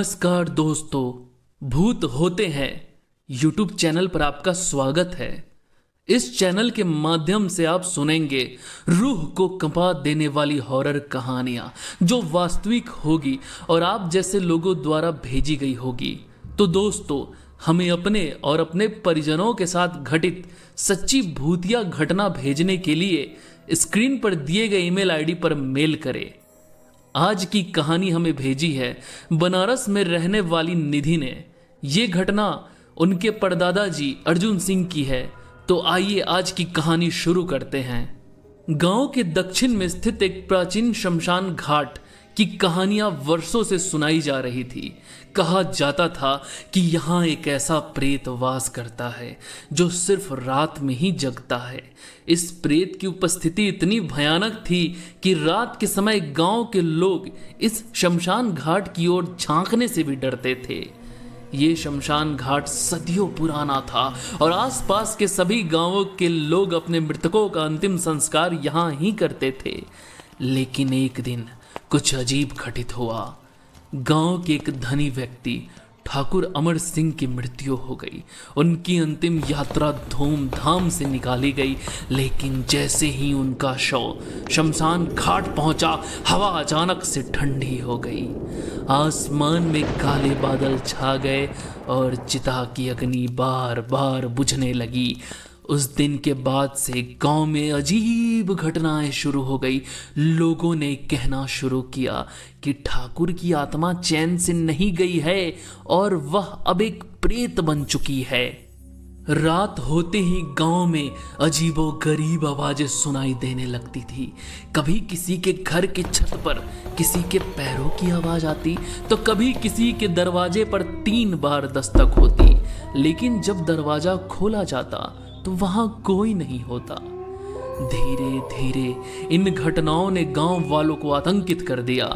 नमस्कार दोस्तों, भूत होते हैं यूट्यूब चैनल पर आपका स्वागत है। इस चैनल के माध्यम से आप सुनेंगे रूह को कंपा देने वाली हॉरर कहानियां जो वास्तविक होगी और आप जैसे लोगों द्वारा भेजी गई होगी। तो दोस्तों, हमें अपने और अपने परिजनों के साथ घटित सच्ची भूतिया घटना भेजने के लिए स्क्रीन पर दिए गए ईमेल आईडी पर मेल करें। आज की कहानी हमें भेजी है बनारस में रहने वाली निधि ने। ये घटना उनके परदादा जी अर्जुन सिंह की है। तो आइए आज की कहानी शुरू करते हैं। गांव के दक्षिण में स्थित एक प्राचीन शमशान घाट की कहानियां वर्षों से सुनाई जा रही थी। कहा जाता था कि यहाँ एक ऐसा प्रेत वास करता है जो सिर्फ रात में ही जगता है। इस प्रेत की उपस्थिति इतनी भयानक थी कि रात के समय गांव के लोग इस शमशान घाट की ओर झांकने से भी डरते थे। ये शमशान घाट सदियों पुराना था और आसपास के सभी गांवों के लोग अपने मृतकों का अंतिम संस्कार यहाँ ही करते थे। लेकिन एक दिन कुछ अजीब घटित हुआ। गांव के एक धनी व्यक्ति ठाकुर अमर सिंह की मृत्यु हो गई। उनकी अंतिम यात्रा धूमधाम से निकाली गई, लेकिन जैसे ही उनका शव शमशान घाट पहुंचा, हवा अचानक से ठंडी हो गई। आसमान में काले बादल छा गए और चिता की अग्नि बार बार बुझने लगी। उस दिन के बाद से गांव में अजीब घटनाएं शुरू हो गई। लोगों ने कहना शुरू किया कि ठाकुर की आत्मा चैन से नहीं गई है और वह अब एक प्रेत बन चुकी है। रात होते ही गांव में अजीबो गरीब आवाजें सुनाई देने लगती थी। कभी किसी के घर की छत पर किसी के पैरों की आवाज आती, तो कभी किसी के दरवाजे पर 3 बार दस्तक होती। लेकिन जब दरवाजा खोला जाता तो वहां कोई नहीं होता। धीरे धीरे इन घटनाओं ने गांव वालों को आतंकित कर दिया।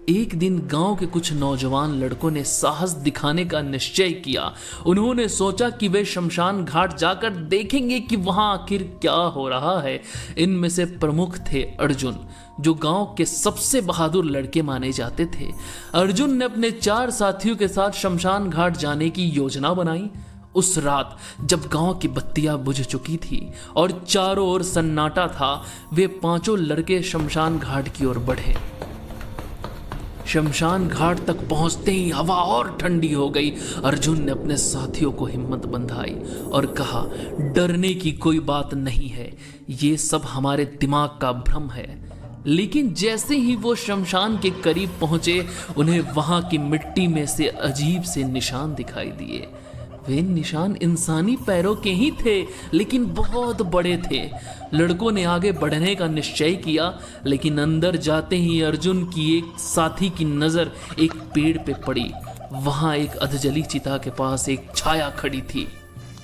एक दिन गांव के कुछ नौजवान लड़कों ने साहस दिखाने का निश्चय किया। उन्होंने सोचा कि वे शमशान घाट जाकर देखेंगे कि वहां आखिर क्या हो रहा है। इनमें से प्रमुख थे अर्जुन, जो गांव के सबसे बहादुर लड़के माने जाते थे। अर्जुन ने अपने 4 साथियों के साथ शमशान घाट जाने की योजना बनाई। उस रात जब गांव की बत्तियां बुझ चुकी थी और चारों ओर सन्नाटा था, वे 5 लड़के शमशान घाट की ओर बढ़े। शमशान घाट तक पहुंचते ही हवा और ठंडी हो गई। अर्जुन ने अपने साथियों को हिम्मत बंधाई और कहा, डरने की कोई बात नहीं है, ये सब हमारे दिमाग का भ्रम है। लेकिन जैसे ही वो शमशान के करीब पहुंचे, उन्हें वहां की मिट्टी में से अजीब से निशान दिखाई दिए। वे निशान इंसानी पैरों के ही थे, लेकिन बहुत बड़े थे। लड़कों ने आगे बढ़ने का निश्चय किया, लेकिन अंदर जाते ही अर्जुन की एक साथी की नजर एक पेड़ पे पड़ी। वहां एक अधजली चिता के पास एक छाया खड़ी थी।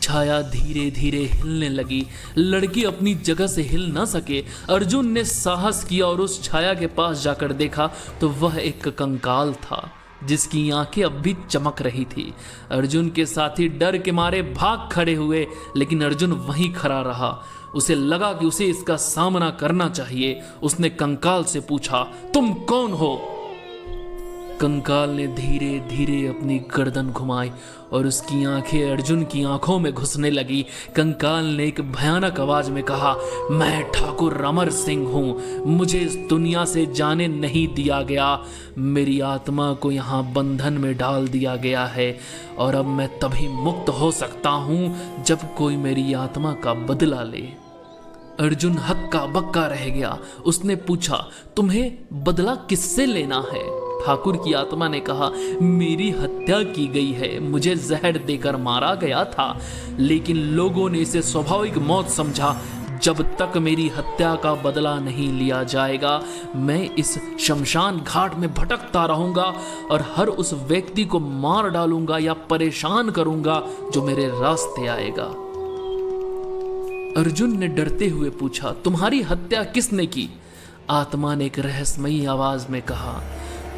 छाया धीरे धीरे हिलने लगी। लड़के अपनी जगह से हिल न सके। अर्जुन ने साहस किया और उस छाया के पास जाकर देखा तो वह एक कंकाल था जिसकी आंखें अब भी चमक रही थी। अर्जुन के साथी डर के मारे भाग खड़े हुए, लेकिन अर्जुन वहीं खड़ा रहा। उसे लगा कि उसे इसका सामना करना चाहिए। उसने कंकाल से पूछा, तुम कौन हो? कंकाल ने धीरे धीरे अपनी गर्दन घुमाई और उसकी आंखें अर्जुन की आंखों में घुसने लगी। कंकाल ने एक भयानक आवाज में कहा, मैं ठाकुर अमर सिंह हूं। मुझे इस दुनिया से जाने नहीं दिया गया। मेरी आत्मा को यहाँ बंधन में डाल दिया गया है और अब मैं तभी मुक्त हो सकता हूं जब कोई मेरी आत्मा का बदला ले। अर्जुन हक्का बक्का रह गया। उसने पूछा, तुम्हें बदला किससे लेना है? ठाकुर की आत्मा ने कहा, मेरी हत्या की गई है। मुझे जहर देकर मारा गया था, लेकिन लोगों ने इसे स्वाभाविक मौत समझा। जब तक मेरी हत्या का बदला नहीं लिया जाएगा, मैं इस शमशान घाट में भटकता रहूंगा और हर उस व्यक्ति को मार डालूंगा या परेशान करूंगा जो मेरे रास्ते आएगा। अर्जुन ने डरते हुए पूछा, तुम्हारी हत्या किसने की? आत्मा ने एक रहस्यमयी आवाज में कहा,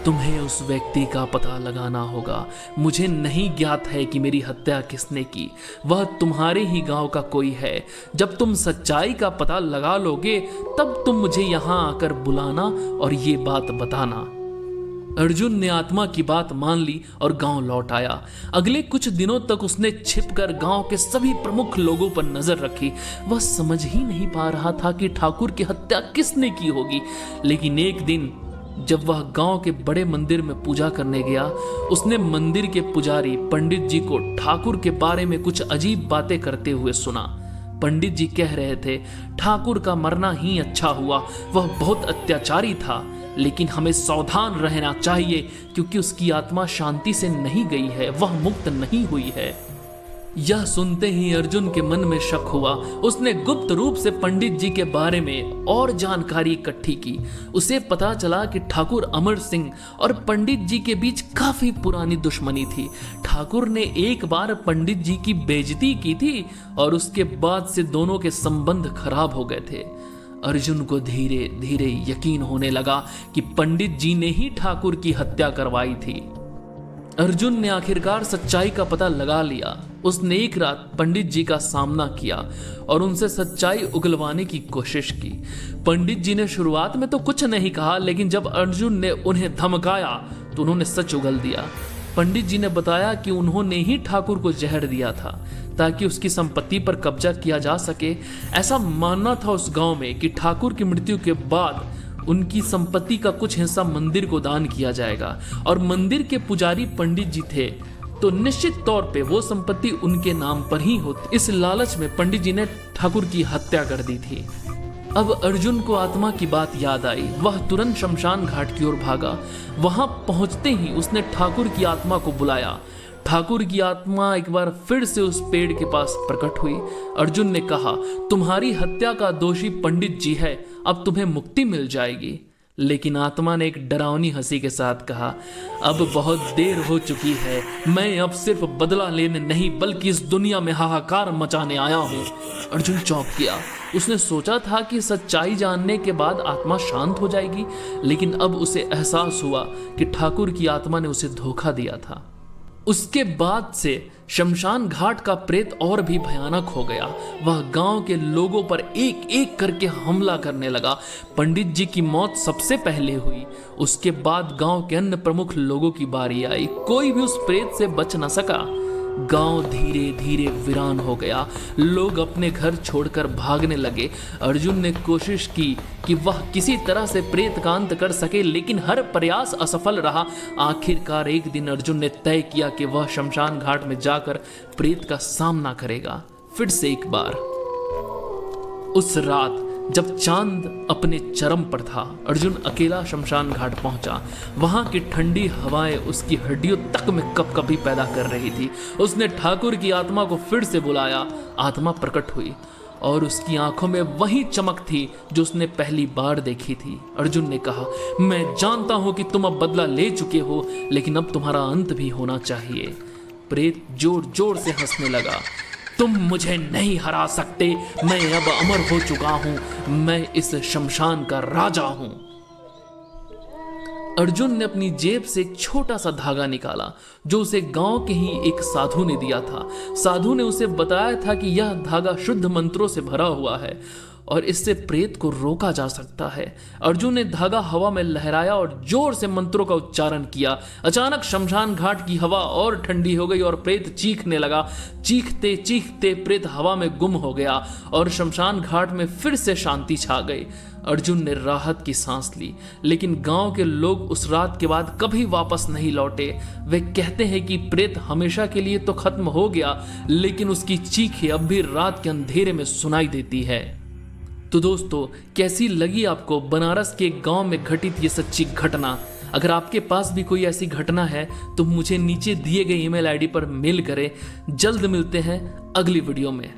तुम्हें उस व्यक्ति का पता लगाना होगा। मुझे नहीं ज्ञात है कि मेरी हत्या किसने की। वह तुम्हारे ही गांव का कोई है। जब तुम सच्चाई का पता लगा लोगे, तब तुम मुझे यहाँ आकर बुलाना और ये बात बताना। अर्जुन ने आत्मा की बात मान ली और गांव लौट आया। अगले कुछ दिनों तक उसने छिपकर गांव के सभी प्रमुख लोगों पर नजर रखी। वह समझ ही नहीं पा रहा था कि ठाकुर की हत्या किसने की होगी। लेकिन एक दिन जब वह गांव के बड़े मंदिर में पूजा करने गया, उसने मंदिर के पुजारी पंडित जी को ठाकुर के बारे में कुछ अजीब बातें करते हुए सुना। पंडित जी कह रहे थे, ठाकुर का मरना ही अच्छा हुआ, वह बहुत अत्याचारी था, लेकिन हमें सावधान रहना चाहिए क्योंकि उसकी आत्मा शांति से नहीं गई है, वह मुक्त नहीं हुई है। यह सुनते ही अर्जुन के मन में शक हुआ। उसने गुप्त रूप से पंडित जी के बारे में और जानकारी इकट्ठी की। उसे पता चला कि ठाकुर अमर सिंह और पंडित जी के बीच काफी पुरानी दुश्मनी थी। ठाकुर ने एक बार पंडित जी की बेइज्जती की थी और उसके बाद से दोनों के संबंध खराब हो गए थे। अर्जुन को धीरे धीरे यकीन होने लगा कि पंडित जी ने ही ठाकुर की हत्या करवाई थी। अर्जुन ने आखिरकार सच्चाई का पता लगा लिया। उसने एक रात पंडित जी का सामना किया और उनसे सच्चाई उगलवाने की कोशिश की। पंडित जी ने शुरुआत में तो कुछ नहीं कहा, लेकिन जब अर्जुन ने उन्हें धमकाया तो उन्होंने सच उगल दिया। पंडित जी ने बताया कि उन्होंने ही ठाकुर को जहर दिया था ताकि उसकी संपत्ति पर कब्जा किया जा सके। ऐसा मानना था उस गांव में कि ठाकुर की मृत्यु के बाद उनकी संपत्ति का कुछ हिस्सा मंदिर को दान किया जाएगा और मंदिर के पुजारी पंडित जी थे तो निश्चित तौर पे वो संपत्ति उनके नाम पर ही होती। इस लालच में पंडित जी ने ठाकुर की हत्या कर दी थी। अब अर्जुन को आत्मा की बात याद आई। वह तुरंत शमशान घाट की ओर भागा। वहां पहुंचते ही उसने ठाकुर की आत्मा को बुलाया। ठाकुर की आत्मा एक बार फिर से उस पेड़ के पास प्रकट हुई। अर्जुन ने कहा, तुम्हारी हत्या का दोषी पंडित जी है, अब तुम्हें मुक्ति मिल जाएगी। लेकिन आत्मा ने एक डरावनी हंसी के साथ कहा, अब बहुत देर हो चुकी है, मैं अब सिर्फ बदला लेने नहीं बल्कि इस दुनिया में हाहाकार मचाने आया हूँ। अर्जुन चौंक गया। उसने सोचा था कि सच्चाई जानने के बाद आत्मा शांत हो जाएगी, लेकिन अब उसे एहसास हुआ कि ठाकुर की आत्मा ने उसे धोखा दिया था। उसके बाद से शमशान घाट का प्रेत और भी भयानक हो गया। वह गांव के लोगों पर एक एक करके हमला करने लगा। पंडित जी की मौत सबसे पहले हुई। उसके बाद गांव के अन्य प्रमुख लोगों की बारी आई। कोई भी उस प्रेत से बच न सका। गांव धीरे धीरे वीरान हो गया। लोग अपने घर छोड़कर भागने लगे। अर्जुन ने कोशिश की कि वह किसी तरह से प्रेत का अंत कर सके, लेकिन हर प्रयास असफल रहा। आखिरकार एक दिन अर्जुन ने तय किया कि वह शमशान घाट में जाकर प्रेत का सामना करेगा फिर से एक बार। उस रात जब चांद अपने चरम पर था, अर्जुन अकेला शमशान घाट पहुंचा। वहां की ठंडी हवाएं उसकी हड्डियों तक में कपकपी पैदा कर रही थी। उसने ठाकुर की आत्मा को फिर से बुलाया। आत्मा प्रकट हुई और उसकी आंखों में वही चमक थी जो उसने पहली बार देखी थी। अर्जुन ने कहा, मैं जानता हूं कि तुम अब बदला ले चुके हो, लेकिन अब तुम्हारा अंत भी होना चाहिए। प्रेत जोर जोर से हंसने लगा। तुम मुझे नहीं हरा सकते, मैं अब अमर हो चुका हूं, मैं इस शमशान का राजा हूं। अर्जुन ने अपनी जेब से एक छोटा सा धागा निकाला जो उसे गांव के ही एक साधु ने दिया था। साधु ने उसे बताया था कि यह धागा शुद्ध मंत्रों से भरा हुआ है और इससे प्रेत को रोका जा सकता है। अर्जुन ने धागा हवा में लहराया और जोर से मंत्रों का उच्चारण किया। अचानक शमशान घाट की हवा और ठंडी हो गई और प्रेत चीखने लगा। चीखते चीखते प्रेत हवा में गुम हो गया और शमशान घाट में फिर से शांति छा गई। अर्जुन ने राहत की सांस ली, लेकिन गांव के लोग उस रात के बाद कभी वापस नहीं लौटे। वे कहते हैं कि प्रेत हमेशा के लिए तो खत्म हो गया, लेकिन उसकी चीखें अब भी रात के अंधेरे में सुनाई देती है। तो दोस्तों, कैसी लगी आपको बनारस के गांव में घटित ये सच्ची घटना? अगर आपके पास भी कोई ऐसी घटना है तो मुझे नीचे दिए गए ईमेल आईडी पर मेल करें। जल्द मिलते हैं अगली वीडियो में।